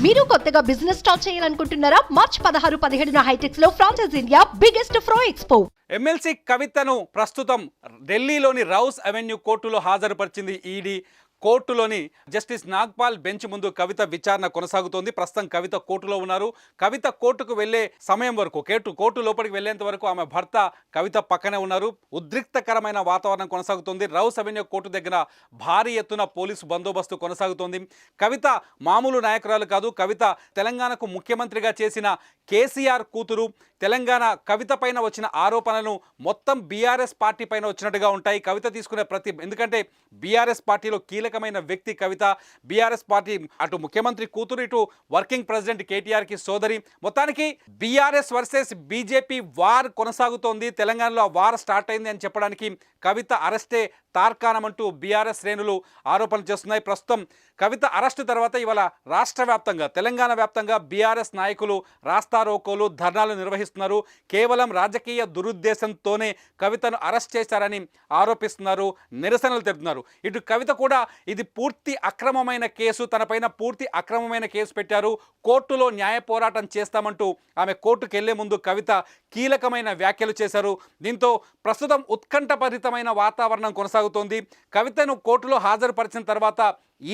మీరు కొత్తగా business start చేయాలనుకుంటున్నారా? మార్చ్ 16, 17న హైటెక్స్ లో franchise India biggest ఫ్రో expo. MLC కవితను ప్రస్తుతం ఢిల్లీలోని రౌస్ అవెన్యూ కోర్టులో హాజరుపరిచింది ఈడీ. కోర్టులోని జస్టిస్ నాగ్పాల్ బెంచ్ ముందు కవిత విచారణ కొనసాగుతోంది. ప్రస్తుతం కవిత కోర్టులో ఉన్నారు. కవిత కోర్టుకు వెళ్లే సమయం వరకు, కోర్టు లోపలికి వెళ్లేంత వరకు ఆమె భర్త కవిత పక్కనే ఉన్నారు. ఉద్రిక్తకరమైన వాతావరణం కొనసాగుతోంది. రౌస్ అవెన్యూ కోర్టు దగ్గర భారీ ఎత్తున పోలీసు బందోబస్తు కొనసాగుతోంది. కవిత మామూలు నాయకురాలు కాదు. కవిత తెలంగాణకు ముఖ్యమంత్రిగా చేసిన కేసీఆర్ కూతురు. తెలంగాణ కవిత పైన వచ్చిన ఆరోపణలను మొత్తం బీఆర్ఎస్ పార్టీ పైన వచ్చినట్టుగా ఉంటాయి. కవిత తీసుకునే ఎందుకంటే బీఆర్ఎస్ పార్టీలో కీలకమైన వ్యక్తి కవిత. బీఆర్ఎస్ పార్టీ అటు ముఖ్యమంత్రి కూతురు, ఇటు వర్కింగ్ ప్రెసిడెంట్ కేటీఆర్కి సోదరి. మొత్తానికి బీఆర్ఎస్ వర్సెస్ బీజేపీ వార్ కొనసాగుతోంది. తెలంగాణలో ఆ వార్ స్టార్ట్ అయింది అని చెప్పడానికి కవిత అరెస్టే తార్కాణమంటూ బీఆర్ఎస్ శ్రేణులు ఆరోపణలు చేస్తున్నాయి. ప్రస్తుతం కవిత అరెస్టు తర్వాత ఇవాళ రాష్ట్ర వ్యాప్తంగా, తెలంగాణ వ్యాప్తంగా బీఆర్ఎస్ నాయకులు రాస్తారోకోలు, ధర్నాలు నిర్వహిస్తున్నారు. కేవలం రాజకీయ దురుద్దేశంతోనే కవితను అరెస్ట్ చేశారని ఆరోపిస్తున్నారు, నిరసనలు తెలుపుతున్నారు. ఇటు కవిత కూడా ఇది పూర్తి అక్రమమైన కేసు, తనపైన పూర్తి అక్రమమైన కేసు పెట్టారు, కోర్టులో న్యాయ పోరాటం చేస్తామంటూ ఆమె కోర్టుకు వెళ్లే ముందు కవిత కీలకమైన వ్యాఖ్యలు చేశారు. దీంతో ప్రస్తుతం ఉత్కంఠభరితమైన వాతావరణం కొనసాగుతోంది. కవితను కోర్టులో హాజరుపరిచిన తర్వాత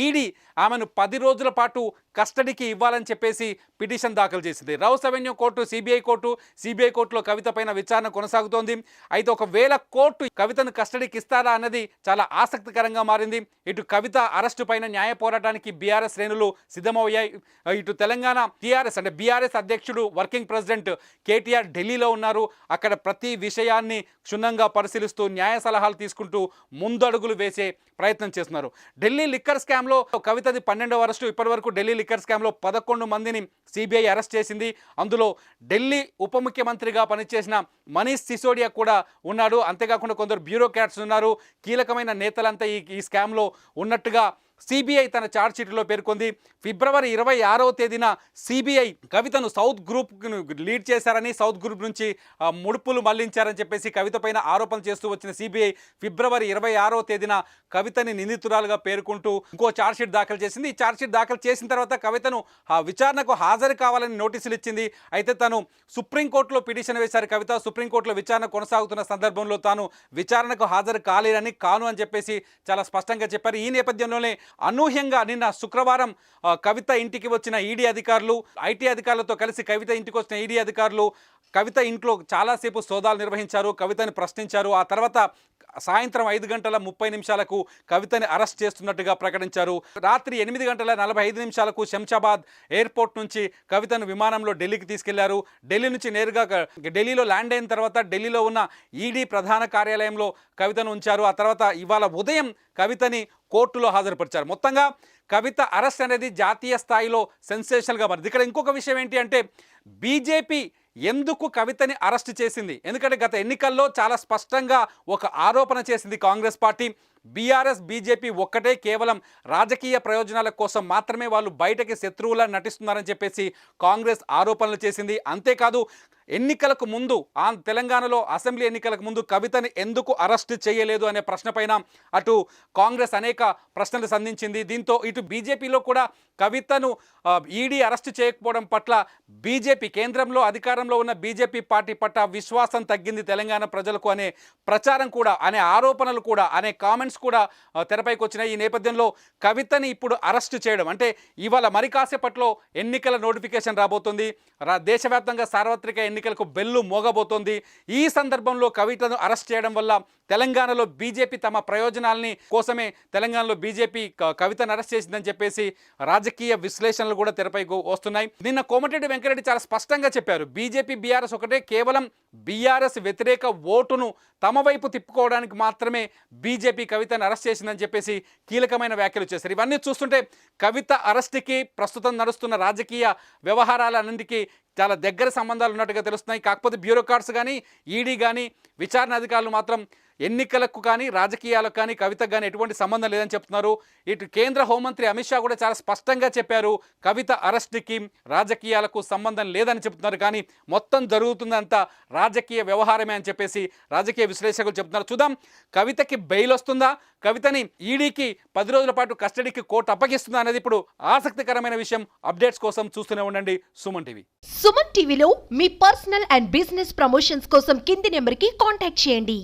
ఈడీ ఆమెను 10 రోజుల పాటు కస్టడీకి ఇవ్వాలని చెప్పేసి పిటిషన్ దాఖలు చేసింది. రౌస్ అవెన్యూ కోర్టు, సిబిఐ కోర్టులో కవిత పైన విచారణ కొనసాగుతోంది. అయితే ఒకవేళ కోర్టు కవితను కస్టడీకి ఇస్తారా అన్నది చాలా ఆసక్తికరంగా మారింది. ఇటు కవిత అరెస్టు పైన న్యాయ పోరాటానికి బీఆర్ఎస్ శ్రేణులు సిద్ధమయ్యాయి. ఇటు తెలంగాణ టీఆర్ఎస్ అంటే బీఆర్ఎస్ అధ్యక్షుడు, వర్కింగ్ ప్రెసిడెంట్ కేటీఆర్ ఢిల్లీలో ఉన్నారు. అక్కడ ప్రతి విషయాన్ని క్షుణ్ణంగా పరిశీలిస్తూ న్యాయ సలహాలు తీసుకుంటూ ముందడుగులు వేసే ప్రయత్నం చేస్తున్నారు. ఢిల్లీ లిక్కర్ స్కామ్లో కవితది 12వ అరెస్టు. ఇప్పటి వరకు ఢిల్లీ లిక్కర్ స్కామ్లో 11 మందిని సిబిఐ అరెస్ట్ చేసింది. అందులో ఢిల్లీ ఉప ముఖ్యమంత్రిగా పనిచేసిన మనీష్ సిసోడియా కూడా ఉన్నాడు. అంతేకాకుండా కొందరు బ్యూరోక్రాట్స్ ఉన్నారు. కీలకమైన నేతలంతా ఈ స్కామ్లో ఉన్నట్టుగా సిబిఐ తన ఛార్జ్షీట్లో పేర్కొంది. ఫిబ్రవరి 26వ తేదీన సిబిఐ కవితను సౌత్ గ్రూప్ను లీడ్ చేశారని, సౌత్ గ్రూప్ నుంచి ముడుపులు మళ్లించారని చెప్పేసి కవిత పైన ఆరోపణ చేస్తూ వచ్చిన సిబిఐ ఫిబ్రవరి 26వ తేదీన కవితని నిందితురాలుగా పేర్కొంటూ ఇంకో ఛార్జ్షీట్ దాఖలు చేసింది. ఈ ఛార్జ్షీట్ దాఖలు చేసిన తర్వాత కవితను విచారణకు హాజరు కావాలని నోటీసులు ఇచ్చింది. అయితే తను సుప్రీంకోర్టులో పిటిషన్ వేశారు కవిత. సుప్రీంకోర్టులో విచారణ కొనసాగుతున్న సందర్భంలో తాను విచారణకు హాజరు కాను అని చెప్పేసి చాలా స్పష్టంగా చెప్పారు. ఈ నేపథ్యంలోనే అనూహ్యంగా నిన్న శుక్రవారం కవిత ఇంటికి వచ్చిన ఈడీ అధికారులు, ఐటీ అధికారులతో కలిసి కవిత ఇంటికి వచ్చిన ఈడీ అధికారులు కవిత ఇంట్లో చాలాసేపు సోదాలు నిర్వహించారు, కవితని ప్రశ్నించారు. ఆ తర్వాత సాయంత్రం 5:30 కవితని అరెస్ట్ చేస్తున్నట్టుగా ప్రకటించారు. రాత్రి 8:45 శంషాబాద్ ఎయిర్పోర్ట్ నుంచి కవితను విమానంలో ఢిల్లీకి తీసుకెళ్లారు. ఢిల్లీ నుంచి నేరుగా ఢిల్లీలో ల్యాండ్ అయిన తర్వాత ఢిల్లీలో ఉన్న ఈడీ ప్రధాన కార్యాలయంలో కవితను ఉంచారు. ఆ తర్వాత ఇవాళ ఉదయం కవితని కోర్టులో హాజరుపరిచారు. మొత్తంగా కవిత అరెస్ట్ అనేది జాతీయ స్థాయిలో సెన్సేషనల్గా మారింది. ఇక్కడ ఇంకొక విషయం ఏంటి అంటే బీజేపీ ఎందుకు కవితని అరెస్ట్ చేసింది? ఎందుకంటే గత ఎన్నికల్లో చాలా స్పష్టంగా ఒక ఆరోపణ చేసింది కాంగ్రెస్ పార్టీ. బీఆర్ఎస్ బీజేపీ ఒక్కటే, కేవలం రాజకీయ ప్రయోజనాల కోసం మాత్రమే వాళ్ళు బయటకి శత్రువులా నటిస్తున్నారని చెప్పేసి కాంగ్రెస్ ఆరోపణలు చేసింది. అంతేకాదు ఎన్నికలకు ముందు తెలంగాణలో అసెంబ్లీ ఎన్నికలకు ముందు కవితని ఎందుకు అరెస్ట్ చేయలేదు అనే ప్రశ్నపైన అటు కాంగ్రెస్ అనేక ప్రశ్నలు సంధించింది. దీంతో ఇటు బీజేపీలో కూడా కవితను ఈడీ అరెస్ట్ చేయకపోవడం పట్ల బీజేపీ, కేంద్రంలో అధికారంలో ఉన్న బీజేపీ పార్టీ పట్ల విశ్వాసం తగ్గింది తెలంగాణ ప్రజలకు అనే ప్రచారం కూడా, అనే ఆరోపణలు కూడా, అనే కామెంట్స్ కూడా తెరపైకి వచ్చినాయి. ఈ నేపథ్యంలో కవితని ఇప్పుడు అరెస్ట్ చేయడం అంటే ఇవాళ మరి కాసేపట్లో ఎన్నికల నోటిఫికేషన్ రాబోతుంది. దేశవ్యాప్తంగా సార్వత్రిక ఎన్నికలకు బెల్లు మోగబోతోంది. ఈ సందర్భంలో కవితను అరెస్ట్ చేయడం వల్ల తెలంగాణలో బీజేపీ తమ ప్రయోజనాలని కోసమే తెలంగాణలో బీజేపీ కవితను అరెస్ట్ చేసిందని చెప్పేసి రాజకీయ విశ్లేషణలు కూడా తెరపై వస్తున్నాయి. నిన్న కోమటిరెడ్డి వెంకరెడ్డి చాలా స్పష్టంగా చెప్పారు, బీజేపీ బీఆర్ఎస్ ఒకటే, కేవలం బీఆర్ఎస్ వ్యతిరేక ఓటును తమ వైపు తిప్పుకోవడానికి మాత్రమే బీజేపీ కవితను అరెస్ట్ చేసిందని చెప్పేసి కీలకమైన వ్యాఖ్యలు చేశారు. ఇవన్నీ చూస్తుంటే కవిత అరెస్ట్కి, ప్రస్తుతం నడుస్తున్న రాజకీయ వ్యవహారాలన్నింటికీ చాలా దగ్గర సంబంధాలు ఉన్నట్టుగా తెలుస్తున్నాయి. కాకపోతే బ్యూరోక్రాట్స్ కానీ ఈడీ కానీ విచారణ అధికారులు మాత్రం ఎన్నికలకు కానీ రాజకీయాలకు కానీ కవితకు కానీ ఎటువంటి సంబంధం లేదని చెప్తున్నారు. ఇటు కేంద్ర హోంమంత్రి అమిత్ షా కూడా చాలా స్పష్టంగా చెప్పారు, కవిత అరెస్ట్కి రాజకీయాలకు సంబంధం లేదని చెప్తున్నారు. కానీ మొత్తం జరుగుతుందంతా రాజకీయ వ్యవహారమే అని చెప్పేసి రాజకీయ విశ్లేషకులు చెప్తున్నారు. చూద్దాం, కవితకి బెయిల్ వస్తుందా, కవితని ఈడీకి 10 రోజుల పాటు కస్టడీకి కోర్టు అప్పగిస్తుందా అనేది ఇప్పుడు ఆసక్తికరమైన విషయం. అప్డేట్స్ కోసం చూస్తూనే ఉండండి సుమన్ టీవీ. సుమన్ టీవీలో మీ పర్సనల్ అండ్ బిజినెస్ ప్రమోషన్స్ కోసం కింది నెంబర్కి కాంటాక్ట్ చేయండి.